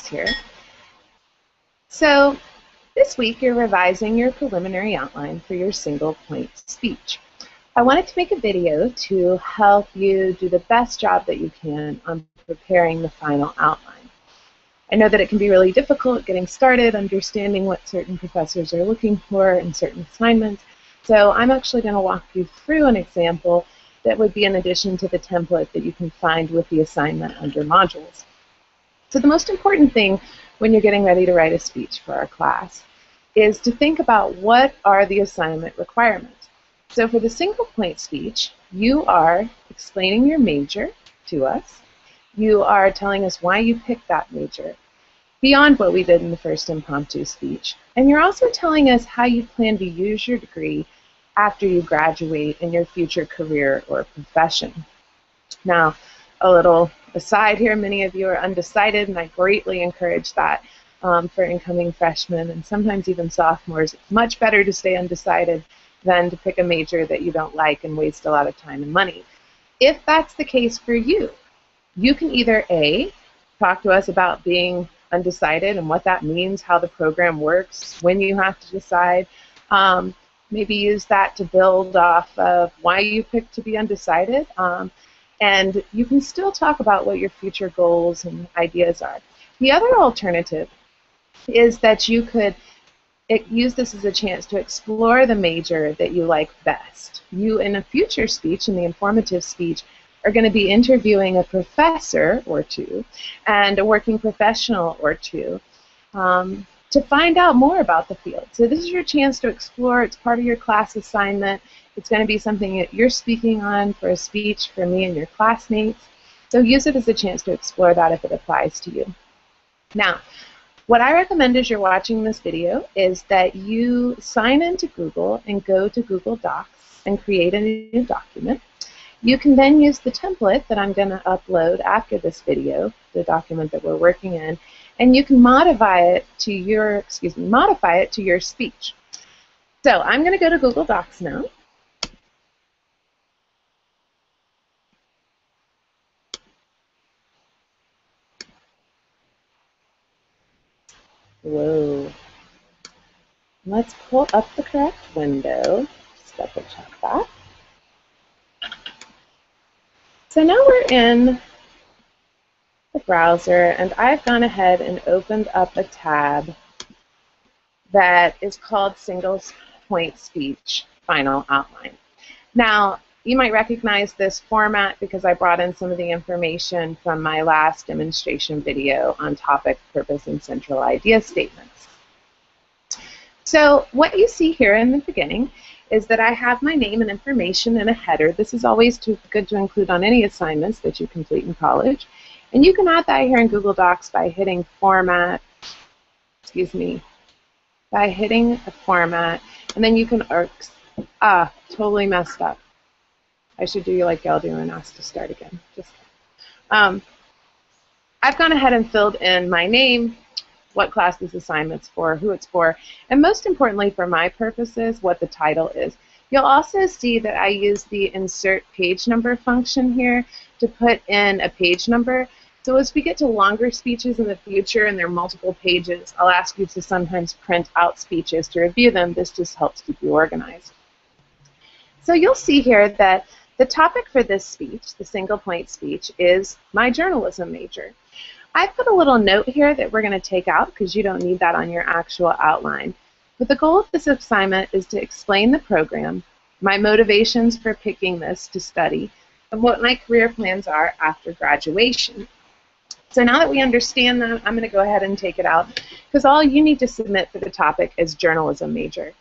here. So this week you're revising your preliminary outline for your single point speech. I wanted to make a video to help you do the best job that you can on preparing the final outline. I know that it can be really difficult getting started, understanding what certain professors are looking for in certain assignments, so I'm actually going to walk you through an example that would be in addition to the template that you can find with the assignment under modules. So the most important thing when you're getting ready to write a speech for our class is to think about what are the assignment requirements. So for the single point speech, you are explaining your major to us. You are telling us why you picked that major, beyond what we did in the first impromptu speech. And you're also telling us how you plan to use your degree after you graduate in your future career or profession. Now, a little aside here, many of you are undecided, and I greatly encourage that for incoming freshmen and sometimes even sophomores. It's much better to stay undecided than to pick a major that you don't like and waste a lot of time and money. If that's the case for you, you can either A, talk to us about being undecided and what that means, how the program works, when you have to decide. Maybe use that to build off of why you picked to be undecided. And you can still talk about what your future goals and ideas are. The other alternative is that you could use this as a chance to explore the major that you like best. You, in a future speech, in the informative speech, are going to be interviewing a professor or two and a working professional or two to find out more about the field. So this is your chance to explore. It's part of your class assignment. It's going to be something that you're speaking on for a speech for me and your classmates. So use it as a chance to explore that if it applies to you. Now, what I recommend as you're watching this video is that you sign into Google and go to Google Docs and create a new document. You can then use the template that I'm going to upload after this video, the document that we're working in, and you can modify it to your, speech. So I'm going to go to Google Docs now. Whoa. Let's pull up the correct window. Just double check that. So now we're in the browser, and I've gone ahead and opened up a tab that is called Single Point Speech Final Outline. Now, you might recognize this format because I brought in some of the information from my last demonstration video on topic, purpose, and central idea statements. So what you see here in the beginning is that I have my name and information in a header. This is always good to include on any assignments that you complete in college. And you can add that here in Google Docs by hitting Format, by hitting a format, and then you can, totally messed up. I should do you like y'all do and ask to start again. Just I've gone ahead and filled in my name, what class this assignment's for, who it's for, and most importantly for my purposes, what the title is. You'll also see that I use the insert page number function here to put in a page number. So as we get to longer speeches in the future and there are multiple pages, I'll ask you to sometimes print out speeches to review them. This just helps keep you organized. So you'll see here that the topic for this speech, the single point speech, is my journalism major. I put a little note here that we're going to take out because you don't need that on your actual outline. But the goal of this assignment is to explain the program, my motivations for picking this to study, and what my career plans are after graduation. So now that we understand that, I'm going to go ahead and take it out because all you need to submit for the topic is journalism major.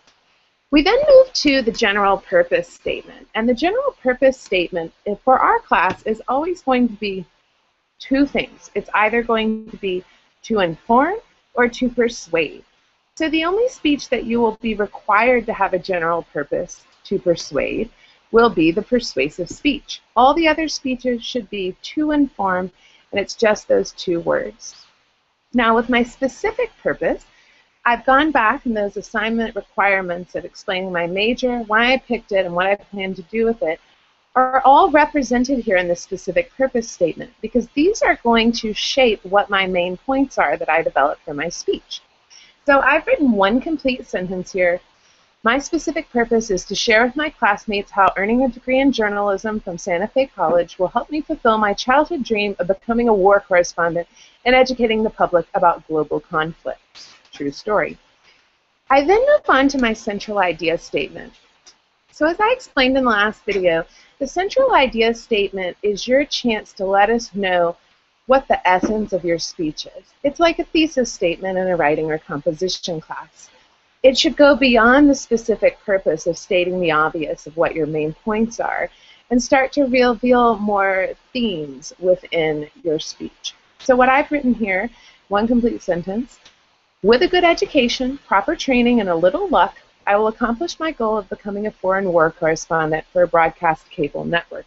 We then move to the general purpose statement. And the general purpose statement for our class is always going to be two things. It's either going to be to inform or to persuade. So the only speech that you will be required to have a general purpose to persuade will be the persuasive speech. All the other speeches should be to inform, and it's just those two words. Now with my specific purpose, I've gone back in those assignment requirements of explaining my major, why I picked it, and what I plan to do with it. are all represented here in this specific purpose statement because these are going to shape what my main points are that I develop for my speech. So I've written one complete sentence here. My specific purpose is to share with my classmates how earning a degree in journalism from Santa Fe College will help me fulfill my childhood dream of becoming a war correspondent and educating the public about global conflicts. True story. I then move on to my central idea statement. So as I explained in the last video, the central idea statement is your chance to let us know what the essence of your speech is. It's like a thesis statement in a writing or composition class. It should go beyond the specific purpose of stating the obvious of what your main points are and start to reveal more themes within your speech. So what I've written here, one complete sentence, with a good education, proper training, and a little luck, I will accomplish my goal of becoming a foreign war correspondent for a broadcast cable network.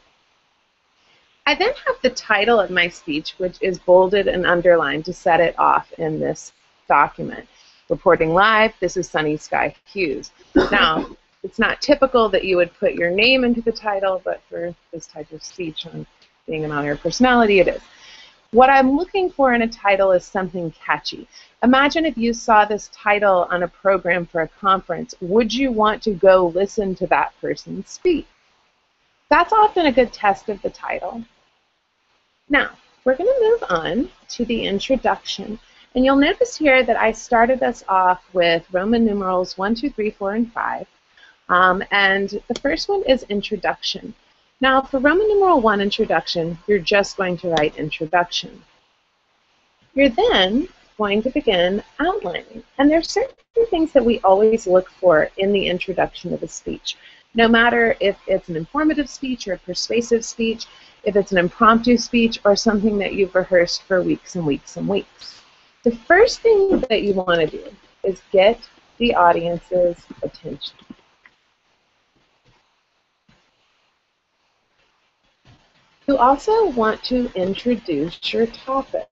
I then have the title of my speech, which is bolded and underlined to set it off in this document. Reporting live, this is Sunny Sky Hughes. Now, it's not typical that you would put your name into the title, but for this type of speech on being an on-air personality, it is. What I'm looking for in a title is something catchy. Imagine if you saw this title on a program for a conference. Would you want to go listen to that person speak? That's often a good test of the title. Now, we're going to move on to the introduction. And you'll notice here that I started us off with Roman numerals 1, 2, 3, 4, and 5. And the first one is introduction. Now, for Roman numeral 1 introduction, you're just going to write introduction. You're then going to begin outlining. And there's certain things that we always look for in the introduction of a speech. No matter if it's an informative speech or a persuasive speech, if it's an impromptu speech or something that you've rehearsed for weeks and weeks and weeks. The first thing that you want to do is get the audience's attention. You also want to introduce your topic.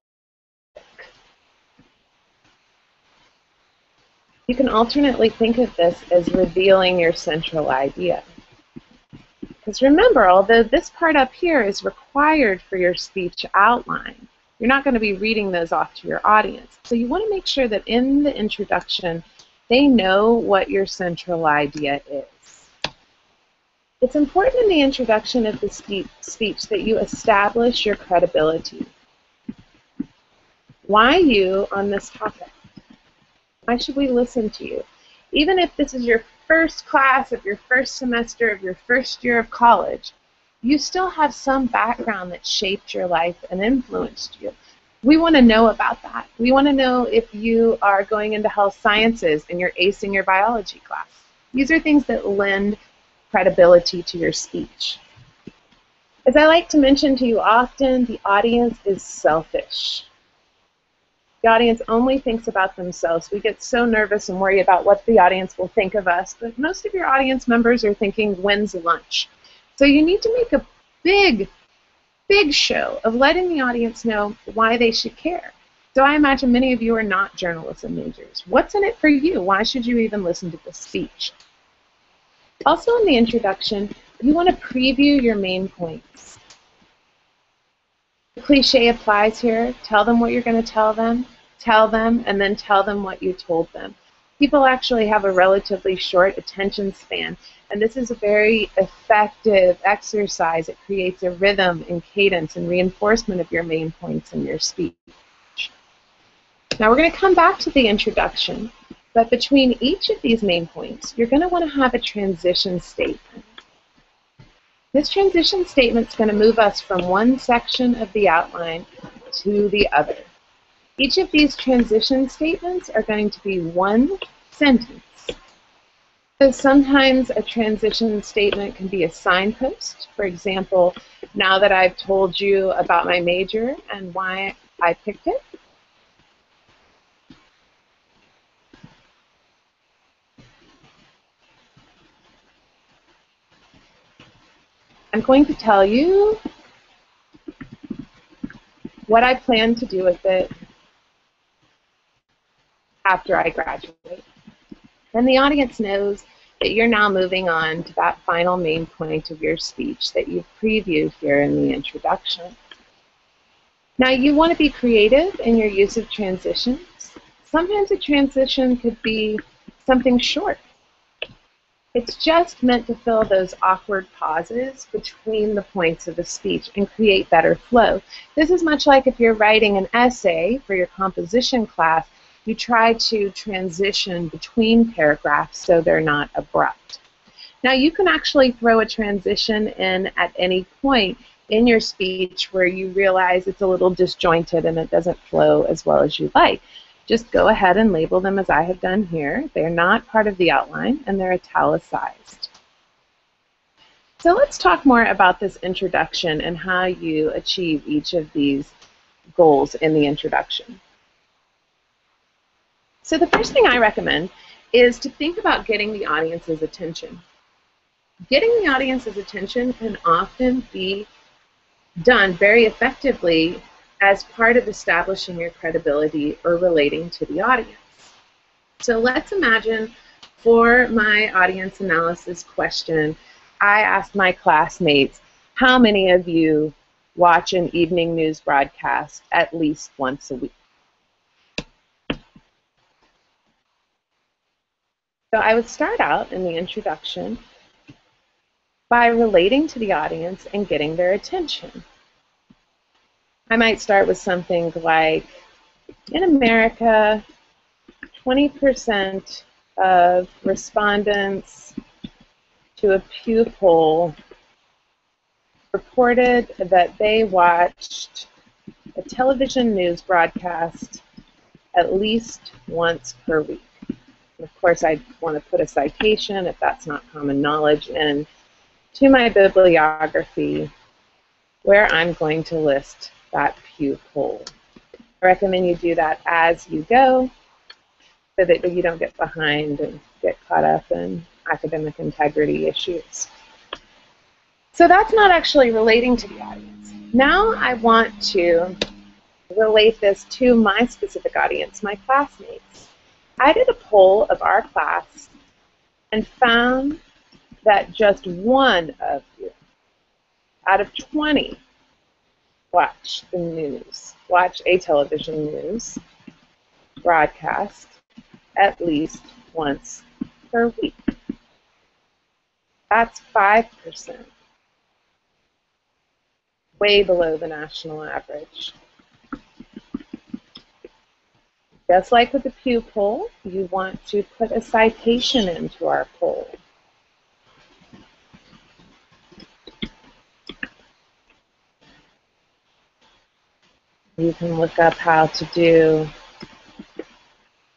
You can alternately think of this as revealing your central idea. Because remember, although this part up here is required for your speech outline, you're not going to be reading those off to your audience. So you want to make sure that in the introduction, they know what your central idea is. It's important in the introduction of the speech that you establish your credibility. Why you on this topic? Why should we listen to you? Even if this is your first class of your first semester of your first year of college, you still have some background that shaped your life and influenced you. We want to know about that. We want to know if you are going into health sciences and you're acing your biology class. These are things that lend credibility to your speech. As I like to mention to you often, the audience is selfish. The audience only thinks about themselves. We get so nervous and worry about what the audience will think of us, but most of your audience members are thinking, when's lunch? So you need to make a big show of letting the audience know why they should care. So I imagine many of you are not journalism majors. What's in it for you? Why should you even listen to this speech? Also in the introduction, you want to preview your main points. The cliche applies here. Tell them what you're going to tell them, and then tell them what you told them. People actually have a relatively short attention span, and this is a very effective exercise. It creates a rhythm and cadence and reinforcement of your main points in your speech. Now we're going to come back to the introduction, but between each of these main points, you're going to want to have a transition statement. This transition statement is going to move us from one section of the outline to the other. Each of these transition statements are going to be one sentence. So sometimes a transition statement can be a signpost. For example, now that I've told you about my major and why I picked it, I'm going to tell you what I plan to do with it after I graduate. And the audience knows that you're now moving on to that final main point of your speech that you've previewed here in the introduction. Now, you want to be creative in your use of transitions. Sometimes a transition could be something short. It's just meant to fill those awkward pauses between the points of a speech and create better flow. This is much like if you're writing an essay for your composition class, you try to transition between paragraphs so they're not abrupt. Now, you can actually throw a transition in at any point in your speech where you realize it's a little disjointed and it doesn't flow as well as you'd like. Just go ahead and label them as I have done here. They're not part of the outline and they're italicized. So let's talk more about this introduction and how you achieve each of these goals in the introduction. So the first thing I recommend is to think about getting the audience's attention. Getting the audience's attention can often be done very effectively as part of establishing your credibility or relating to the audience. So let's imagine for my audience analysis question, I asked my classmates, how many of you watch an evening news broadcast at least once a week? So I would start out in the introduction by relating to the audience and getting their attention. I might start with something like, in America, 20% of respondents to a Pew poll reported that they watched a television news broadcast at least once per week. And of course, I'd want to put a citation, if that's not common knowledge, and to my bibliography where I'm going to list that Pew poll. I recommend you do that as you go so that you don't get behind and get caught up in academic integrity issues. So that's not actually relating to the audience. Now I want to relate this to my specific audience, my classmates. I did a poll of our class and found that just one of you out of 20 watch the news, watch a television news broadcast at least once per week. That's 5%, way below the national average. Just like with the Pew poll, you want to put a citation into our poll. You can look up how to do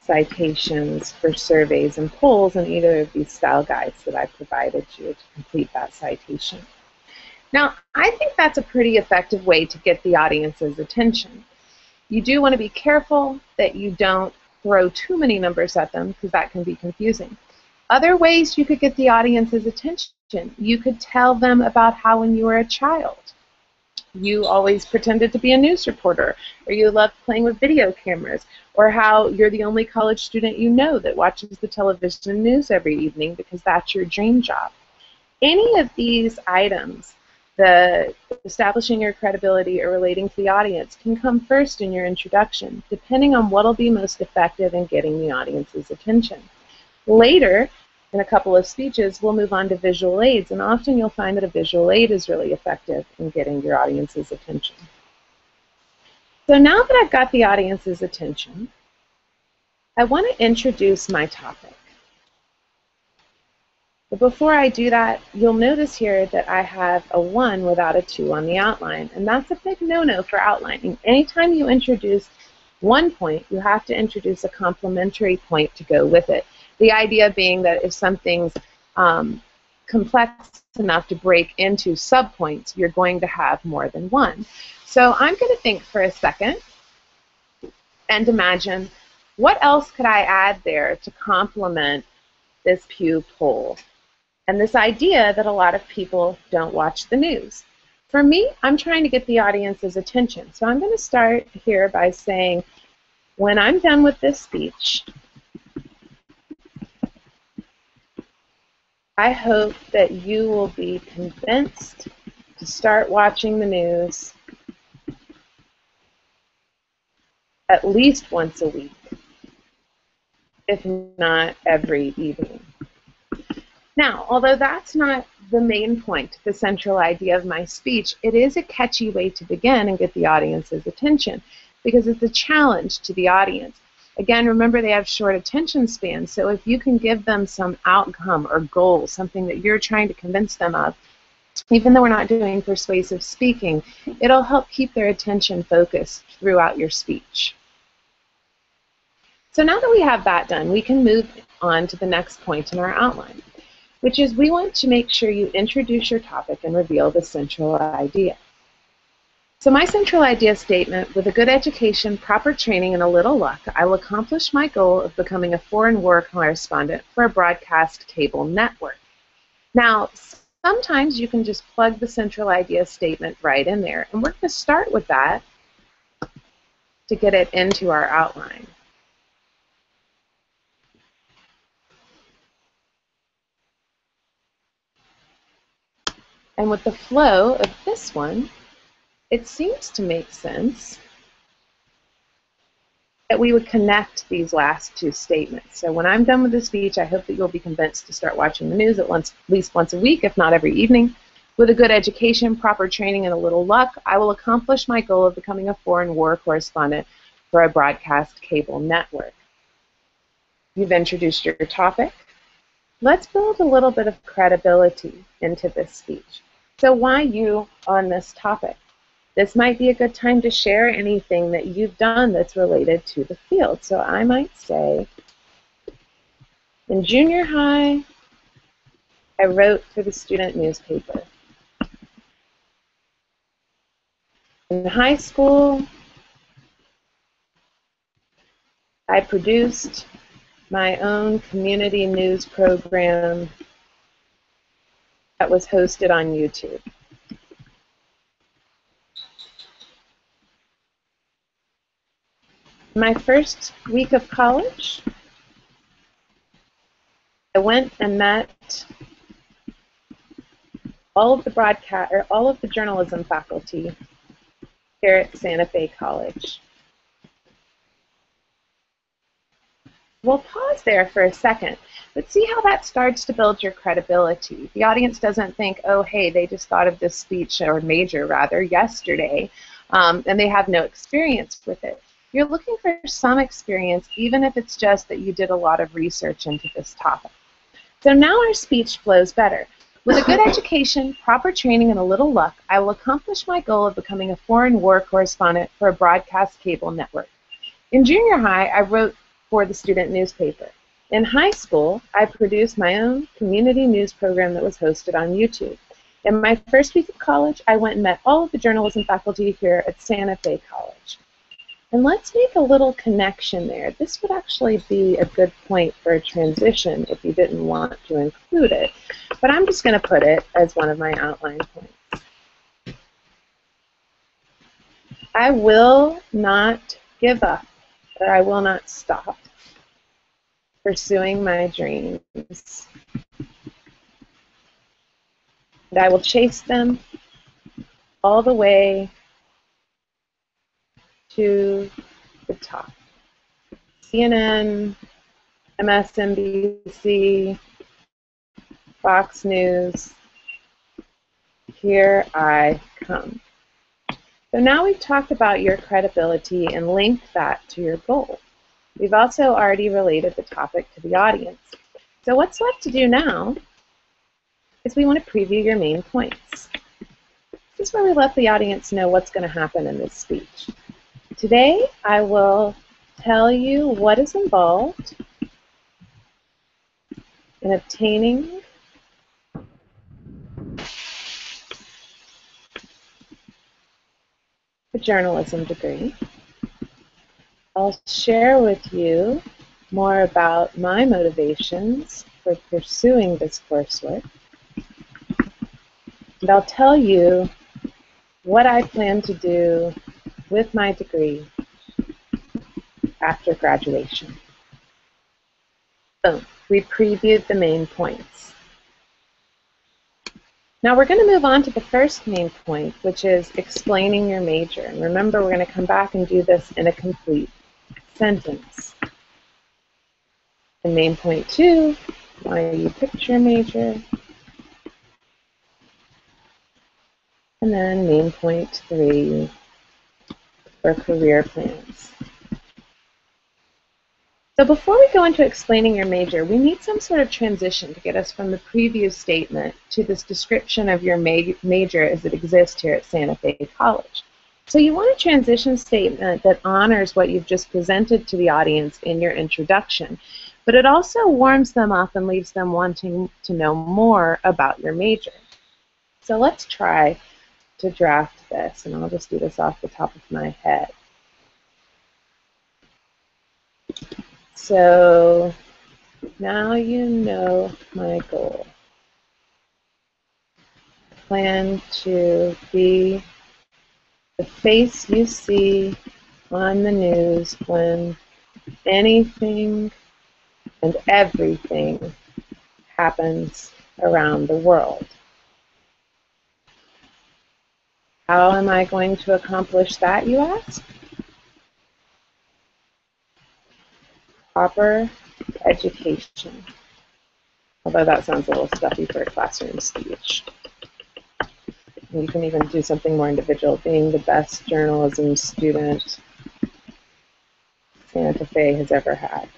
citations for surveys and polls in either of these style guides that I provided you to complete that citation. Now, I think that's a pretty effective way to get the audience's attention. You do want to be careful that you don't throw too many numbers at them because that can be confusing. Other ways you could get the audience's attention, you could tell them about how when you were a child, you always pretended to be a news reporter, or you loved playing with video cameras, or how you're the only college student you know that watches the television news every evening because that's your dream job. Any of these items, the establishing your credibility or relating to the audience, can come first in your introduction, depending on what will be most effective in getting the audience's attention. Later, in a couple of speeches, we'll move on to visual aids, and often you'll find that a visual aid is really effective in getting your audience's attention. So now that I've got the audience's attention, I want to introduce my topic. But before I do that, you'll notice here that I have a 1 without a 2 on the outline, and that's a big no-no for outlining. Anytime you introduce one point, you have to introduce a complementary point to go with it. The idea being that if something's complex enough to break into subpoints, you're going to have more than one. So I'm going to think for a second and imagine, what else could I add there to complement this Pew poll and this idea that a lot of people don't watch the news? For me, I'm trying to get the audience's attention. So I'm going to start here by saying, when I'm done with this speech, I hope that you will be convinced to start watching the news at least once a week, if not every evening. Now, although that's not the main point, the central idea of my speech, it is a catchy way to begin and get the audience's attention because it's a challenge to the audience. Again, remember they have short attention spans, so if you can give them some outcome or goal, something that you're trying to convince them of, even though we're not doing persuasive speaking, it'll help keep their attention focused throughout your speech. So now that we have that done, we can move on to the next point in our outline, which is we want to make sure you introduce your topic and reveal the central idea. So my central idea statement: with a good education, proper training, and a little luck, I will accomplish my goal of becoming a foreign war correspondent for a broadcast cable network. Now, sometimes you can just plug the central idea statement right in there, and we're going to start with that to get it into our outline. And with the flow of this one, it seems to make sense that we would connect these last two statements. So when I'm done with the speech, I hope that you'll be convinced to start watching the news at least once a week, if not every evening. With a good education, proper training, and a little luck, I will accomplish my goal of becoming a foreign war correspondent for a broadcast cable network. You've introduced your topic. Let's build a little bit of credibility into this speech. So why you on this topic? This might be a good time to share anything that you've done that's related to the field. So I might say, in junior high, I wrote for the student newspaper. In high school, I produced my own community news program that was hosted on YouTube. My first week of college, I went and met all of the journalism faculty here at Santa Fe College. We'll pause there for a second, but see how that starts to build your credibility. The audience doesn't think, oh, hey, they just thought of this speech, or major rather, yesterday, and they have no experience with it. You're looking for some experience, even if it's just that you did a lot of research into this topic. So now our speech flows better. With a good education, proper training, and a little luck, I will accomplish my goal of becoming a foreign war correspondent for a broadcast cable network. In junior high, I wrote for the student newspaper. In high school, I produced my own community news program that was hosted on YouTube. In my first week of college, I went and met all of the journalism faculty here at Santa Fe College. And let's make a little connection there. This would actually be a good point for a transition if you didn't want to include it. But I'm just going to put it as one of my outline points. I will not give up, or I will not stop pursuing my dreams. And I will chase them all the way to the top. CNN, MSNBC, Fox News, here I come. So now we've talked about your credibility and linked that to your goal. We've also already related the topic to the audience. So what's left to do now is we want to preview your main points. This is where we let the audience know what's going to happen in this speech. Today, I will tell you what is involved in obtaining a journalism degree. I'll share with you more about my motivations for pursuing this coursework. And I'll tell you what I plan to do with my degree after graduation. So we previewed the main points. Now we're going to move on to the first main point, which is explaining your major. And remember, we're going to come back and do this in a complete sentence. And main point 2, why you picked your major. And then main point 3 for career plans. So before we go into explaining your major, we need some sort of transition to get us from the previous statement to this description of your major as it exists here at Santa Fe College. So you want a transition statement that honors what you've just presented to the audience in your introduction, but it also warms them up and leaves them wanting to know more about your major. So let's try to draft this, and I'll just do this off the top of my head. So now you know my goal. Plan to be the face you see on the news when anything and everything happens around the world. How am I going to accomplish that, you ask? Proper education. Although that sounds a little stuffy for a classroom speech. You can even do something more individual, being the best journalism student Santa Fe has ever had.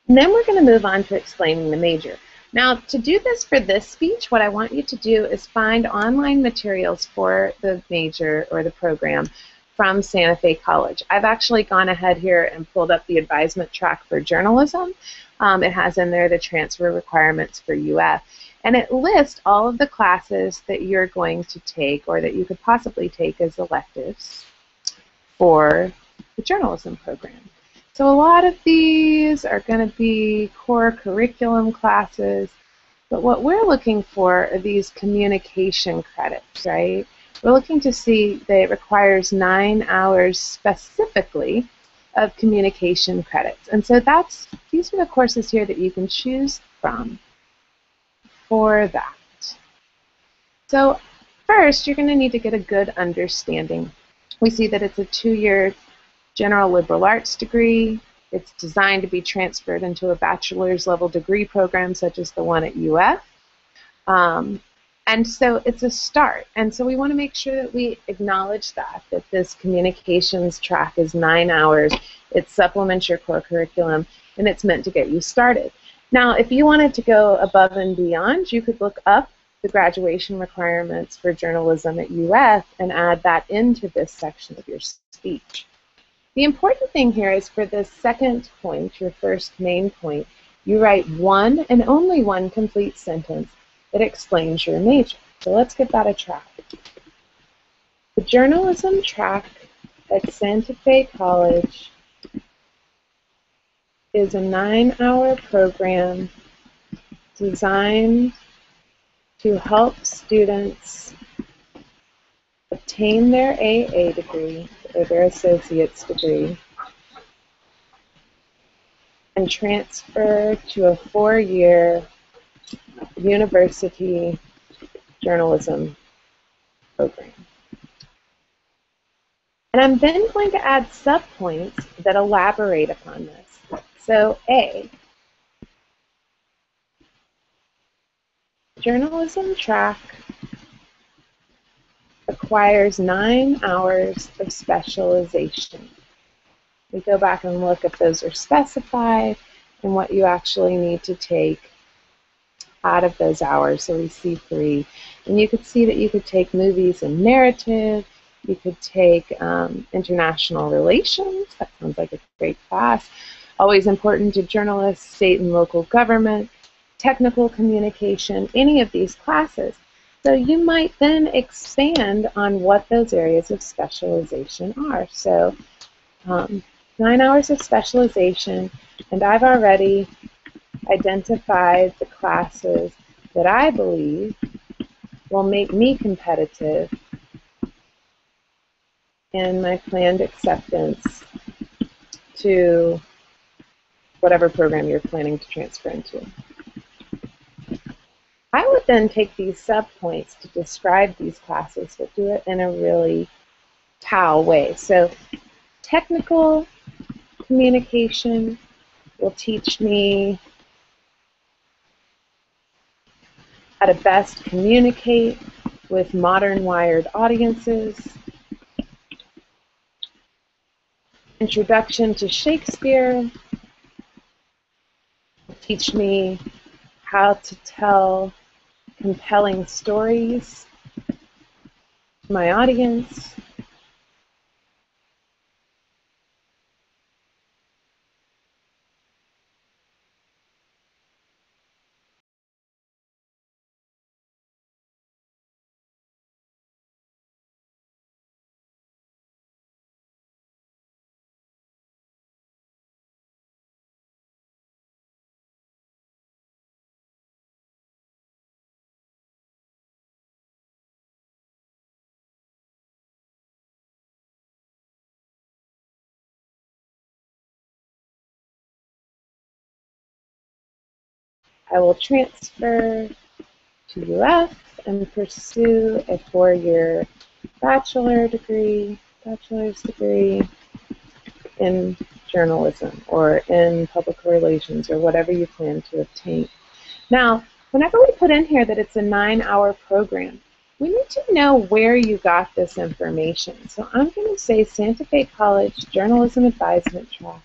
And then we're going to move on to explaining the major. Now, to do this for this speech, what I want you to do is find online materials for the major or the program from Santa Fe College. I've actually gone ahead here and pulled up the advisement track for journalism. It has in there the transfer requirements for UF, and it lists all of the classes that you're going to take or that you could possibly take as electives for the journalism program. So a lot of these are going to be core curriculum classes, but what we're looking for are these communication credits, right? We're looking to see that it requires 9 hours specifically of communication credits. And so these are the courses here that you can choose from for that. So first, you're going to need to get a good understanding. We see that it's a 2-year general liberal arts degree. It's designed to be transferred into a bachelor's level degree program such as the one at UF. And so it's a start. And so we want to make sure that we acknowledge that this communications track is 9 hours. It supplements your core curriculum, and it's meant to get you started. Now, if you wanted to go above and beyond, you could look up the graduation requirements for journalism at UF and add that into this section of your speech. The important thing here is for this second point, your first main point, you write one and only one complete sentence that explains your major. So let's give that a try. The journalism track at Santa Fe College is a 9-hour program designed to help students obtain their AA degree or their associate's degree and transfer to a 4-year university journalism program. And I'm then going to add subpoints that elaborate upon this. So A, journalism track requires 9 hours of specialization. We go back and look if those are specified and what you actually need to take out of those hours. So we see 3. And you could see that you could take movies and narrative, you could take international relations. That sounds like a great class. Always important to journalists, state and local government, technical communication, any of these classes. So you might then expand on what those areas of specialization are. So 9 hours of specialization, and I've already identified the classes that I believe will make me competitive in my planned acceptance to whatever program you're planning to transfer into. I would then take these subpoints to describe these classes, but do it in a really TAO way. So technical communication will teach me how to best communicate with modern wired audiences. Introduction to Shakespeare will teach me how to tell compelling stories to my audience. I will transfer to UF and pursue a 4-year bachelor's degree in journalism or in public relations or whatever you plan to obtain. Now, whenever we put in here that it's a 9-hour program, we need to know where you got this information. So I'm going to say Santa Fe College Journalism Advisement Track.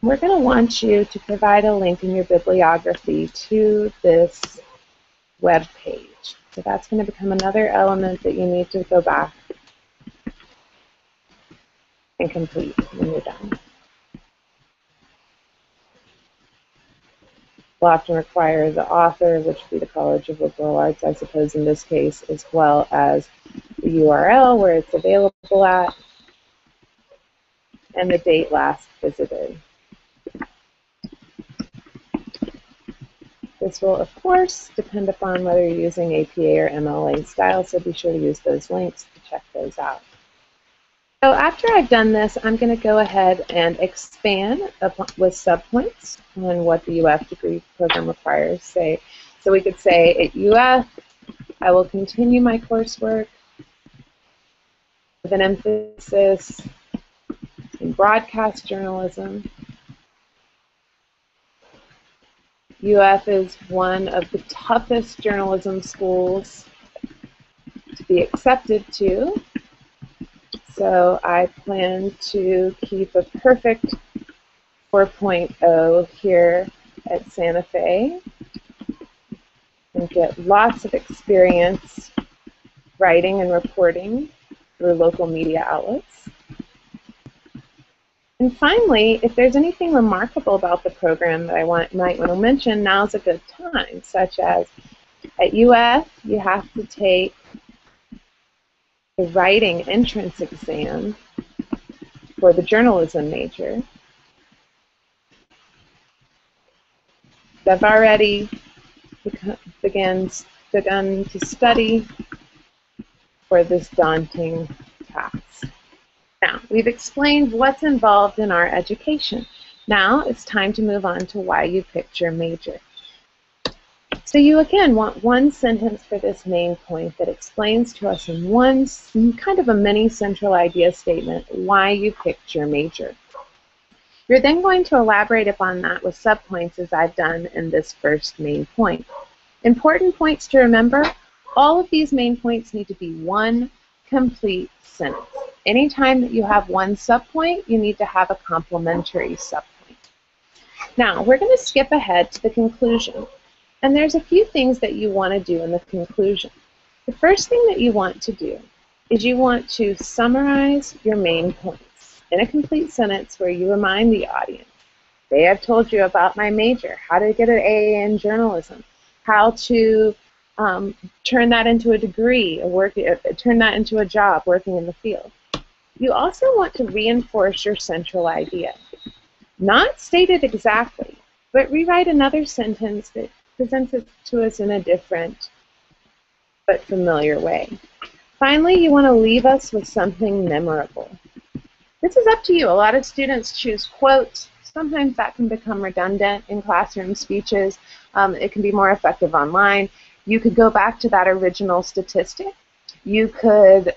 We're going to want you to provide a link in your bibliography to this web page. So that's going to become another element that you need to go back and complete when you're done. Will often require the author, which would be the College of Liberal Arts, I suppose in this case, as well as the URL where it's available at, and the date last visited. This will, of course, depend upon whether you're using APA or MLA style, so be sure to use those links to check those out. So after I've done this, I'm going to go ahead and expand with subpoints on what the UF degree program requires. So we could say at UF, I will continue my coursework with an emphasis in broadcast journalism. UF is one of the toughest journalism schools to be accepted to. So I plan to keep a perfect 4.0 here at Santa Fe and get lots of experience writing and reporting through local media outlets. And finally, if there's anything remarkable about the program that I might want to mention, now's a good time, such as at UF, you have to take the writing entrance exam for the journalism major. I've already begun to study for this daunting task. Now, we've explained what's involved in our education. Now it's time to move on to why you picked your major. So you, again, want one sentence for this main point that explains to us in one kind of a mini central idea statement why you picked your major. You're then going to elaborate upon that with subpoints as I've done in this first main point. Important points to remember, all of these main points need to be one complete sentence. Anytime that you have one subpoint, you need to have a complementary subpoint. Now, we're going to skip ahead to the conclusion. And there's a few things that you want to do in the conclusion. The first thing that you want to do is you want to summarize your main points in a complete sentence where you remind the audience, "Today I've told you about my major, how to get an AA in journalism, how to turn that into a degree, turn that into a job working in the field." You also want to reinforce your central idea. Not stated exactly, but rewrite another sentence that presents it to us in a different but familiar way. Finally, you want to leave us with something memorable. This is up to you. A lot of students choose quotes. Sometimes that can become redundant in classroom speeches. It can be more effective online. You could go back to that original statistic. You could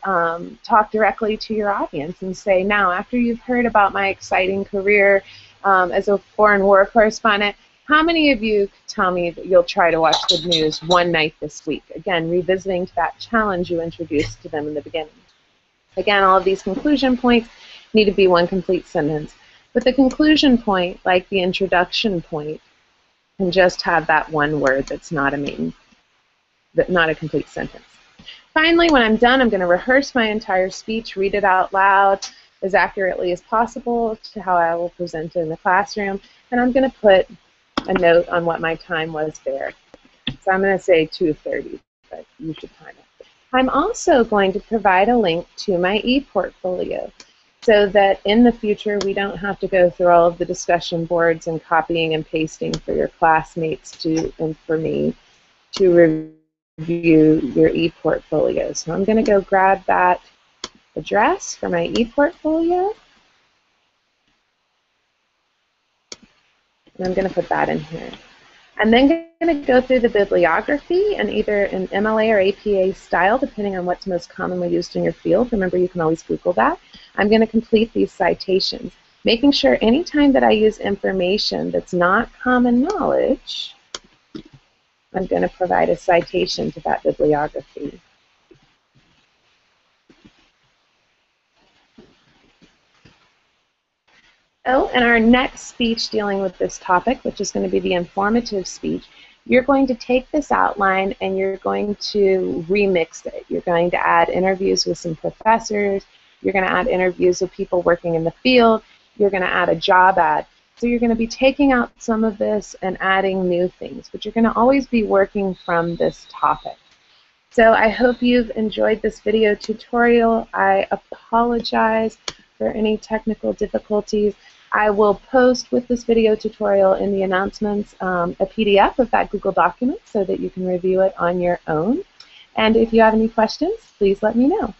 talk directly to your audience and say, now, after you've heard about my exciting career as a foreign war correspondent, how many of you could tell me that you'll try to watch the news one night this week? Again, revisiting that challenge you introduced to them in the beginning. Again, all of these conclusion points need to be one complete sentence. But the conclusion point, like the introduction point, can just have that one word that's not a complete sentence. Finally, when I'm done, I'm going to rehearse my entire speech, read it out loud as accurately as possible to how I will present it in the classroom, and I'm going to put a note on what my time was there. So I'm going to say 2:30, but you should time it. I'm also going to provide a link to my e-portfolio so that in the future we don't have to go through all of the discussion boards and copying and pasting for your classmates and for me to review your e-portfolio. So I'm going to go grab that address for my e-portfolio, and I'm going to put that in here. I'm then going to go through the bibliography and either in MLA or APA style, depending on what's most commonly used in your field. Remember, you can always Google that. I'm going to complete these citations, making sure anytime that I use information that's not common knowledge, I'm going to provide a citation to that bibliography. So in our next speech dealing with this topic, which is going to be the informative speech, you're going to take this outline and you're going to remix it. You're going to add interviews with some professors. You're going to add interviews with people working in the field. You're going to add a job ad. So you're going to be taking out some of this and adding new things, but you're going to always be working from this topic. So I hope you've enjoyed this video tutorial. I apologize for any technical difficulties. I will post with this video tutorial in the announcements a PDF of that Google document so that you can review it on your own. And if you have any questions, please let me know.